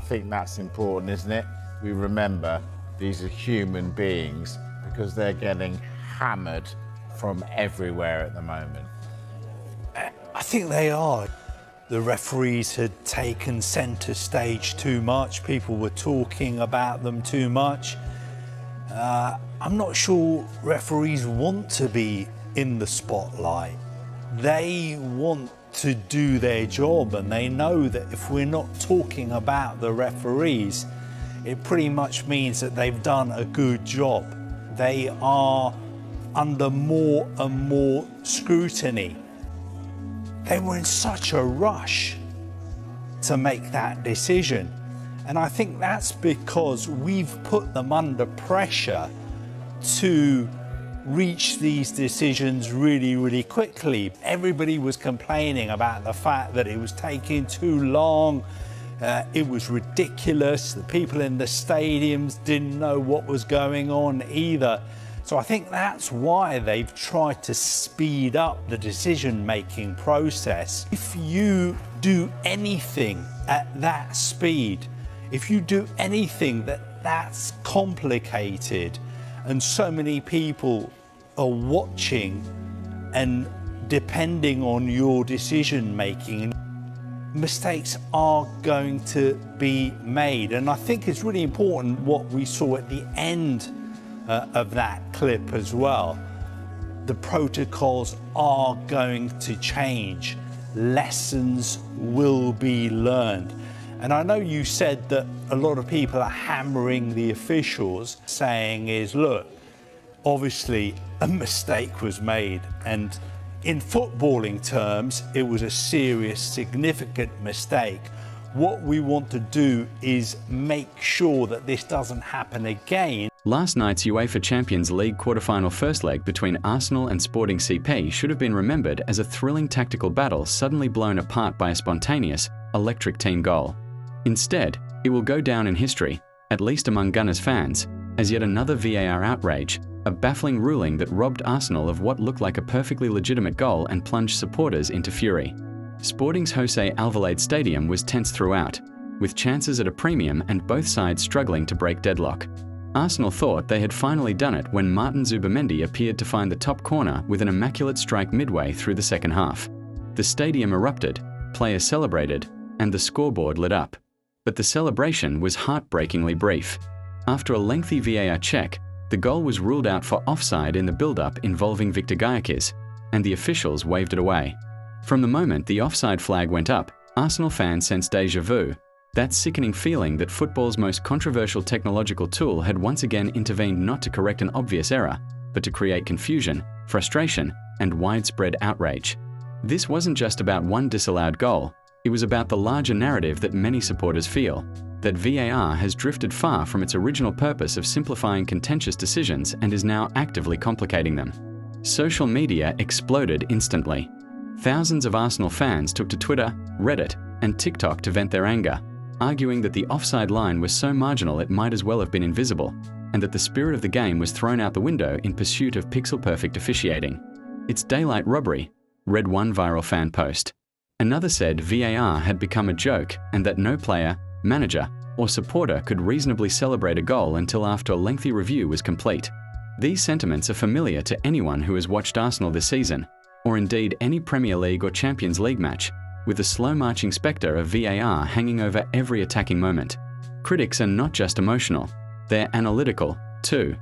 think that's important, isn't it? We remember these are human beings because they're getting hammered from everywhere at the moment. I think they are. The referees had taken centre stage too much. People were talking about them too much. I'm not sure referees want to be in the spotlight. They want to do their job, and they know that if we're not talking about the referees, it pretty much means that they've done a good job. They are under more and more scrutiny. They were in such a rush to make that decision. And I think that's because we've put them under pressure to reach these decisions really, really quickly. Everybody was complaining about the fact that it was taking too long. It was ridiculous. The people in the stadiums didn't know what was going on either. So I think that's why they've tried to speed up the decision-making process. If you do anything at that speed, if you do anything that's complicated, and so many people are watching and depending on your decision making, mistakes are going to be made. And I think it's really important what we saw at the end of that clip as well. The protocols are going to change. Lessons will be learned. And I know you said that a lot of people are hammering the officials, saying is, look, obviously a mistake was made, and in footballing terms, it was a serious, significant mistake. What we want to do is make sure that this doesn't happen again. Last night's UEFA Champions League quarter-final first leg between Arsenal and Sporting CP should have been remembered as a thrilling tactical battle suddenly blown apart by a spontaneous, electric team goal. Instead, it will go down in history, at least among Gunners fans, as yet another VAR outrage, a baffling ruling that robbed Arsenal of what looked like a perfectly legitimate goal and plunged supporters into fury. Sporting's Jose Alvalade Stadium was tense throughout, with chances at a premium and both sides struggling to break deadlock. Arsenal thought they had finally done it when Martin Zubimendi appeared to find the top corner with an immaculate strike midway through the second half. The stadium erupted, players celebrated, and the scoreboard lit up. But the celebration was heartbreakingly brief. After a lengthy VAR check, the goal was ruled out for offside in the build-up involving Viktor Gyökeres, and the officials waved it away. From the moment the offside flag went up, Arsenal fans sensed déjà vu, that sickening feeling that football's most controversial technological tool had once again intervened not to correct an obvious error, but to create confusion, frustration, and widespread outrage. This wasn't just about one disallowed goal, it was about the larger narrative that many supporters feel, that VAR has drifted far from its original purpose of simplifying contentious decisions and is now actively complicating them. Social media exploded instantly. Thousands of Arsenal fans took to Twitter, Reddit, and TikTok to vent their anger, arguing that the offside line was so marginal it might as well have been invisible, and that the spirit of the game was thrown out the window in pursuit of pixel-perfect officiating. It's daylight robbery, read one viral fan post. Another said VAR had become a joke and that no player, manager, or supporter could reasonably celebrate a goal until after a lengthy review was complete. These sentiments are familiar to anyone who has watched Arsenal this season, or indeed any Premier League or Champions League match, with the slow-marching spectre of VAR hanging over every attacking moment. Critics are not just emotional, they're analytical, too.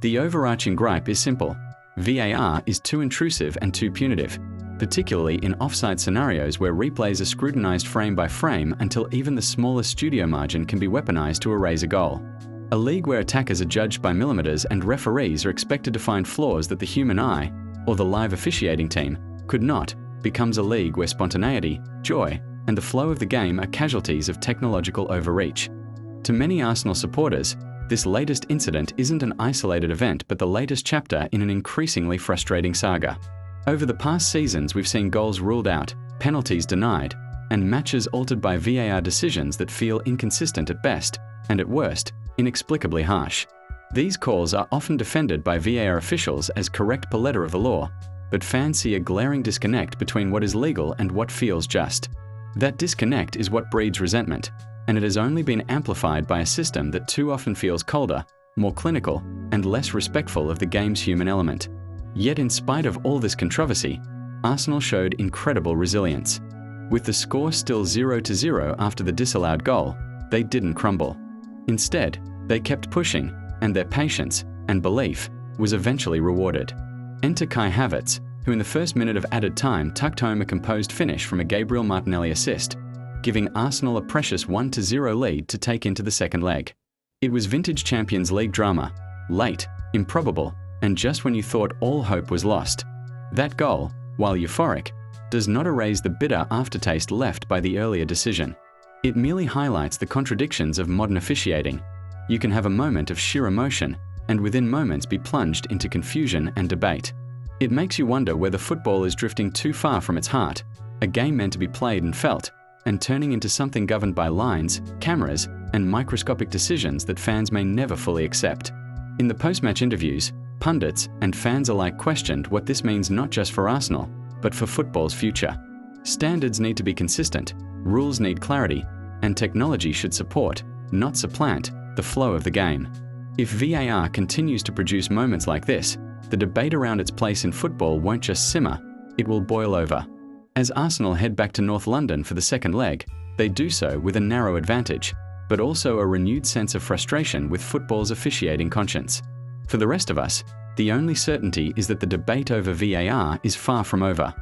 The overarching gripe is simple. VAR is too intrusive and too punitive, particularly in offside scenarios where replays are scrutinized frame by frame until even the smallest studio margin can be weaponized to erase a goal. A league where attackers are judged by millimeters and referees are expected to find flaws that the human eye, or the live officiating team, could not, becomes a league where spontaneity, joy, and the flow of the game are casualties of technological overreach. To many Arsenal supporters, this latest incident isn't an isolated event but the latest chapter in an increasingly frustrating saga. Over the past seasons, we've seen goals ruled out, penalties denied, and matches altered by VAR decisions that feel inconsistent at best, and at worst, inexplicably harsh. These calls are often defended by VAR officials as correct per letter of the law, but fans see a glaring disconnect between what is legal and what feels just. That disconnect is what breeds resentment, and it has only been amplified by a system that too often feels colder, more clinical, and less respectful of the game's human element. Yet in spite of all this controversy, Arsenal showed incredible resilience. With the score still 0-0 after the disallowed goal, they didn't crumble. Instead, they kept pushing, and their patience and belief was eventually rewarded. Enter Kai Havertz, who in the first minute of added time tucked home a composed finish from a Gabriel Martinelli assist, giving Arsenal a precious 1-0 lead to take into the second leg. It was vintage Champions League drama, late, improbable, and just when you thought all hope was lost. That goal, while euphoric, does not erase the bitter aftertaste left by the earlier decision. It merely highlights the contradictions of modern officiating. You can have a moment of sheer emotion, and within moments be plunged into confusion and debate. It makes you wonder whether football is drifting too far from its heart, a game meant to be played and felt, and turning into something governed by lines, cameras, and microscopic decisions that fans may never fully accept. In the post-match interviews, pundits and fans alike questioned what this means not just for Arsenal, but for football's future. Standards need to be consistent, rules need clarity, and technology should support, not supplant, the flow of the game. If VAR continues to produce moments like this, the debate around its place in football won't just simmer, it will boil over. As Arsenal head back to North London for the second leg, they do so with a narrow advantage, but also a renewed sense of frustration with football's officiating conscience. For the rest of us, the only certainty is that the debate over VAR is far from over.